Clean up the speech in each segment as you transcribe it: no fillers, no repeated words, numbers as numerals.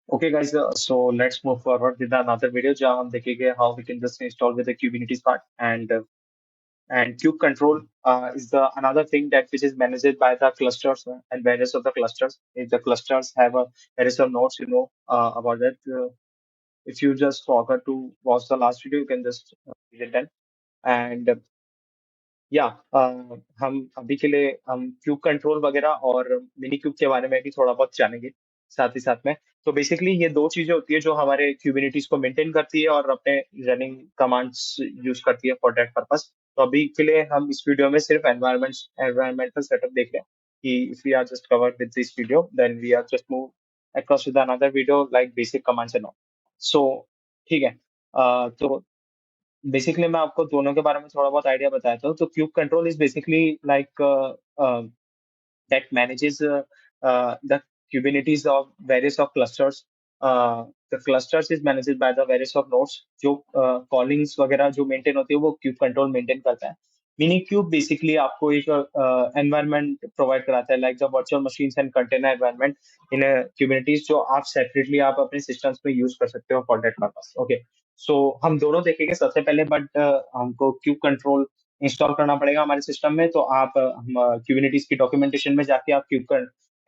Okay, guys. So let's move forward with another video. जहाँ हम देखेंगे how we can just install with the Kubernetes part and kube control is the another thing that which is managed by the clusters and various of the clusters. If the clusters have a various of nodes, about that. If you just forgot to watch the last video, you can just read it then. And या हम अभी के लिए हम cube control वगैरह और mini cube के बारे में भी थोड़ा बहुत जानेंगे साथ ही साथ में। तो बेसिकली ये दो चीजें होती है जो हमारे क्यूबिनिटीज को मेंटेन करती है और अपने रनिंग कमांड्स यूज करती है फॉर दैट पर्पस। तो अभी के लिए हम इस वीडियो में सिर्फ एनवायरमेंटल सेटअप देख रहे हैं कि if we are just covered with this video then we are just move across with another video like basic commands and all. So ठीक है। तो बेसिकली मैं आपको दोनों के बारे में थोड़ा बहुत आइडिया बताता हूँ। तो cube control is basically like that manages the Kubernetes of various of clusters. The clusters is managed by the various of nodes. जो कॉलिंग्स वगैरह जो मेंटेन होती है वो क्यूब कंट्रोल मेंटेन करता है। मिनी क्यूब बेसिकली आपको एक एनवायरनमेंट प्रोवाइड कराता है like the virtual machines and container environment in Kubernetes जो आप सेपरेटली आप अपने सिस्टम्स में यूज कर सकते हो फॉर दैट पर्पस। ओके। सो हम दोनों देखेंगे सबसे पहले बट हमको क्यूब कंट्रोल इंस्टॉल करना पड़ेगा हमारे सिस्टम में। तो आप हम क्यूबिनिटीज की डॉक्यूमेंटेशन में जाके आप क्यूब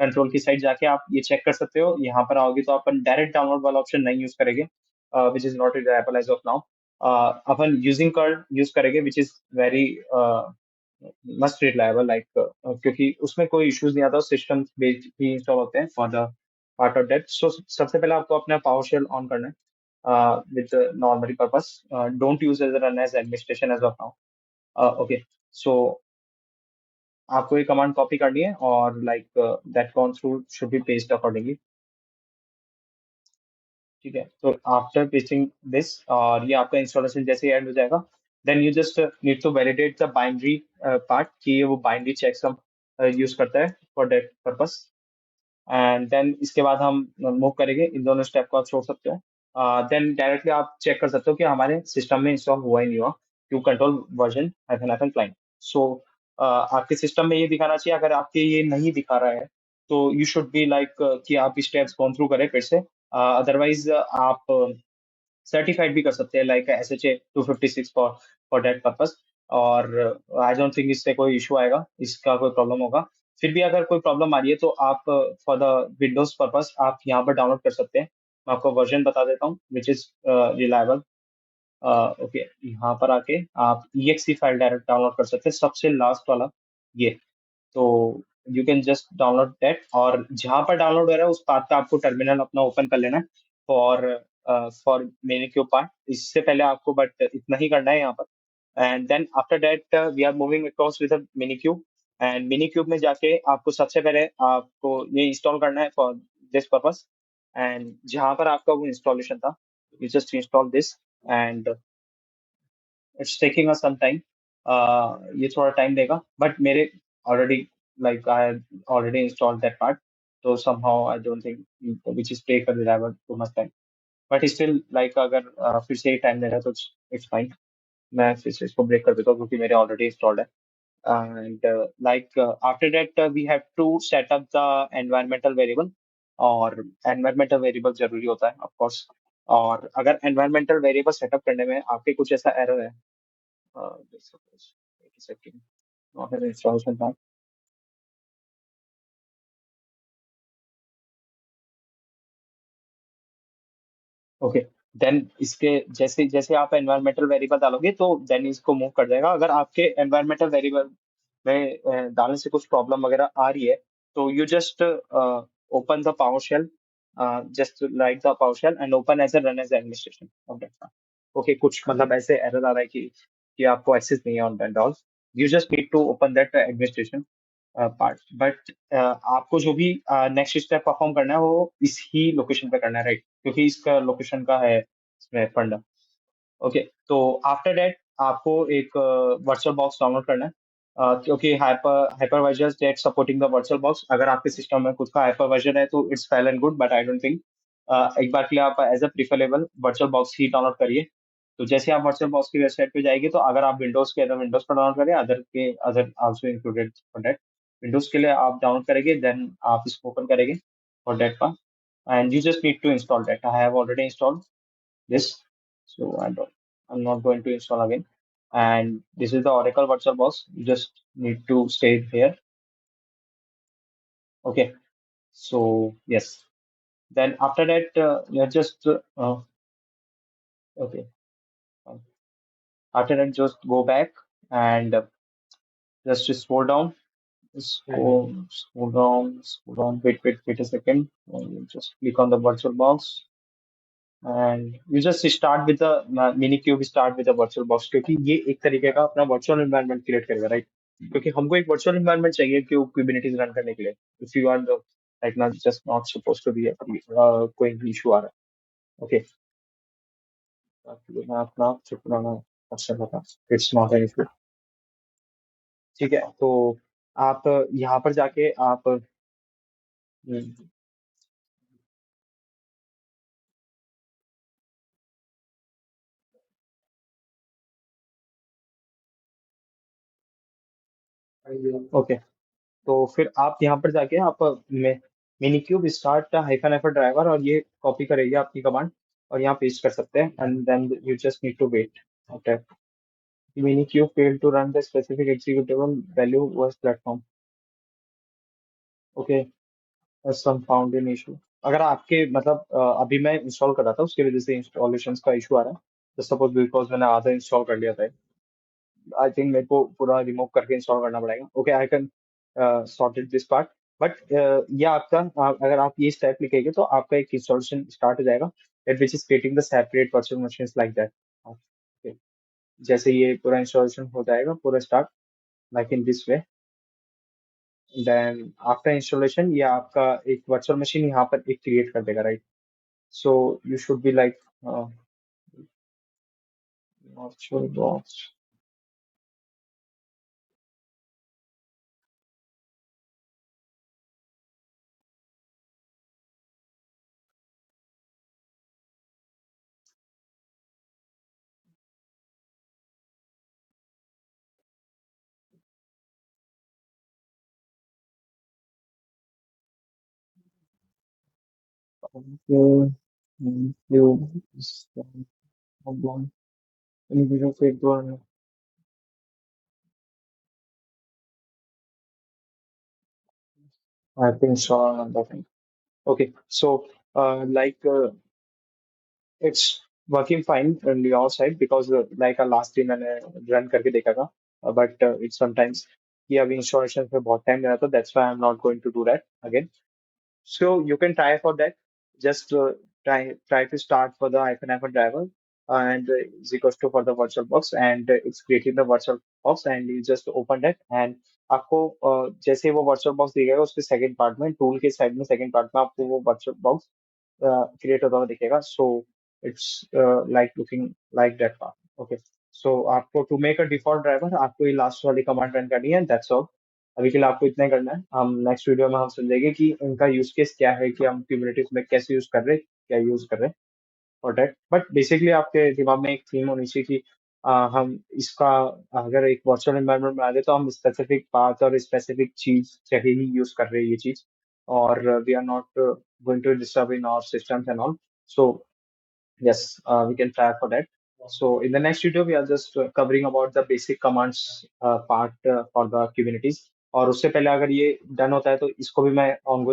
कंट्रोल की साइड जाके आप ये चेक कर सकते हो। यहाँ पर आओगे तो अपन डायरेक्ट डाउनलोड वाला ऑप्शन नहीं यूज करेंगे which is not reliable as of now. अपन यूजिंग कर्ल यूज करेंगे which is very must reliable like क्योंकि उसमें कोई इश्यूज नहीं आता, सिस्टम बेस्ड भी इंस्टॉल होते हैं for the part of that. So सबसे पहले आपको अपना पावर शेल ऑन करना है with normally purpose. Don't use as run as administration as of now. Okay. So आपको ये कमांड कॉपी करनी है और like that gone through should be paste accordingly. ठीक है। तो आफ्टर पेस्टिंग दिस और ये आपका इंस्टॉलेशन जैसे एंड हो जाएगा then you just need to validate the binary part कि ये वो बाइनरी चेकसम यूज करता है for that purpose. And then इसके बाद हम मूव करेंगे, इन दोनों स्टेप को आप छोड़ सकते हो। देन डायरेक्टली आप चेक कर सकते हो कि हमारे सिस्टम में इंस्टॉल हुआ ही नहीं हुआ kube control version hyphen client. So आपके सिस्टम में ये दिखाना चाहिए। अगर आपके ये नहीं दिखा रहा है तो यू शुड बी लाइक कि आप स्टेप्स गो थ्रू करें फिर से। अदरवाइज आप सर्टिफाइड भी कर सकते हैं like SHA 256 for that purpose. और आई डोंट थिंक इससे कोई इशू आएगा, इसका कोई प्रॉब्लम होगा। फिर भी अगर कोई प्रॉब्लम आ रही है तो आप फॉर द विंडोज पर्पस आप यहाँ पर डाउनलोड कर सकते हैं। मैं आपको वर्जन बता देता हूँ विच इज रिलायबल। ओके, यहाँ पर आके आप EXE फाइल डायरेक्ट डाउनलोड कर सकते हैं, सबसे लास्ट वाला ये। तो you can just download that और जहाँ पर डाउनलोड हो रहा है उस पाथ पे आपको टर्मिनल अपना ओपन कर लेना है फॉर फॉर मेरे क्यू पार्ट। इससे पहले आपको बट इतना ही करना है यहाँ पर। And then after that we are moving across with Minikube. And Minikube में जाके आपको सबसे पहले आपको ये इंस्टॉल करना है फॉर दिस पर्पस। एंड जहाँ पर आपका वो इंस्टॉलेशन था you just install this and it's taking us some time. ये थोड़ा टाइम देगा बट मेरे already like I already installed that part. तो somehow I don't think which is take a reliable too much time but still like अगर फिर से time दे रहा है तो इट्स फाइन। मैं फिर से इसको ब्रेक कर देता हूँ क्योंकि मेरे ऑलरेडी इंस्टॉल्ड है। And like after that we have to set up the environmental variable. और एनवायरमेंटल वेरिएबल जरूरी होता है ऑफ कोर्स। और अगर एनवायरमेंटल वेरिएबल सेटअप करने में आपके कुछ ऐसा एरर है just suppose, wait a second, not an installation path. Okay. Then इसके जैसे जैसे आप एनवायरमेंटल वेरिएबल डालोगे तो देन इसको मूव कर जाएगा। अगर आपके एनवायरमेंटल वेरिएबल में डालने से कुछ प्रॉब्लम वगैरह आ रही है तो you just open the PowerShell, just like the PowerShell and open as a run as administration okay. Okay, कुछ मतलब ऐसे एरर आ रहा है कि आपको एक्सेस नहीं है on that all. You just need to open that administration part. But आपको जो भी नेक्स्ट स्टेप परफॉर्म करना है वो इस ही लोकेशन पे करना है, राइट? क्योंकि इसका लोकेशन का है इसमें फंडा। ओके। तो आफ्टर दैट आपको एक वर्चुअल बॉक्स डाउनलोड करना है। क्योंकि hypervisors that supporting the VirtualBox, अगर आपके सिस्टम में खुद का हाइपरवाइजर है तो it's well and good but I don't think. एक बार के लिए आप as a preferable VirtualBox ही डाउनलोड करिए। तो जैसे आप वर्चुअल बॉक्स की वेबसाइट पे जाएंगे तो अगर आप विंडोज के अगर विंडोज पर डाउनलोड करें, अदर के other also included for that. Windows के लिए आप डाउनलोड करेंगे देन आप इसको ओपन करेंगे for that. and you just need to install that. I have already installed this, so I'm not going to install again. And this is the Oracle VirtualBox. You just need to stay here. Okay. So yes. Then after that, you just okay. fine. After that, just go back and just scroll down. Scroll down. Wait a second. You just click on the VirtualBox. And you just start with mini cube start with virtual box क्योंकि ये एक तरीके का अपना virtual environment create करेगा right क्योंकि हमको एक वर्चुअल एनवायरनमेंट चाहिए कि कुबरनेटिस रन करने के लिए if you are like not just not suppose to be कोई इशू आ रहा है ओके मैं अपना चुप अच्छा होता इट्स नॉट एन इशू ठीक है तो आप यहाँ पर जाके आप ओके तो फिर आप यहाँ पर जाके आप mini cube start hyphen hyphen driver और ये कॉपी करेगी आपकी कमांड और यहाँ पेस्ट कर सकते हैं and then you just need to wait okay Minikube fail to run the specific executable value was platform okay some found in issue अगर आपके मतलब अभी मैं इंस्टॉल कर रहा था उसकी वजह से इंस्टॉलेशन का इशू आ रहा है तो सपोज बिकॉज मैंने आधा इंस्टॉल कर लिया था आई थिंक मेरे को पूरा रिमूव करके इंस्टॉल करना पड़ेगा okay I can sorted this part but ये आपका अगर आप ये स्टेप लिखेंगे तो आपका एक इंस्टॉलेशन स्टार्ट हो जाएगा that which is creating the separate virtual machines like that जैसे ये पूरा इंस्टॉलेशन हो जाएगा पूरा start like in this way then after installation ये आपका एक वर्चुअल मशीन यहाँ पर एक क्रिएट कर देगा right so you should be like virtual box I think so on that thing. Okay, so like it's working fine on your side because like last दिन मैंने run करके देखा था but it's sometimes कि अभी installation पे बहुत time लगा था that's why I'm not going to do that again. So you can try for that. Just try to start for the hyphen driver and is equals to for the virtual box and it's creating the virtual box and you just open that and आपको जैसे वो virtual box दिखेगा उसके second part में tool के side में second part में आपको वो virtual box क्रिएट होता हुआ दिखेगा so it's like looking like that part okay so आपको to make a default driver आपको ये लास्ट वाली कमांड रन करनी है दैट्स ऑल अभी के लिए आपको इतना ही करना है हम नेक्स्ट वीडियो में हम समझेंगे कि इनका यूज केस क्या है कि हम क्यूबरनेटिस में कैसे यूज कर रहे हैं क्या यूज कर रहे हैं फॉर दैट बट बेसिकली आपके दिमाग में एक थीम होनी चाहिए कि हम इसका अगर एक वर्चुअल एनवायरनमेंट बना दे तो हम स्पेसिफिक पाथ और स्पेसिफिक चीज चाहिए ही यूज कर रहे हैं ये चीज और we are not going to disturb in our systems and all so yes, we can try for that. So in the next video, we are just covering about the basic commands part for the Kubernetes. और उससे पहले अगर ये done होता है तो इसको भी मैं ongoing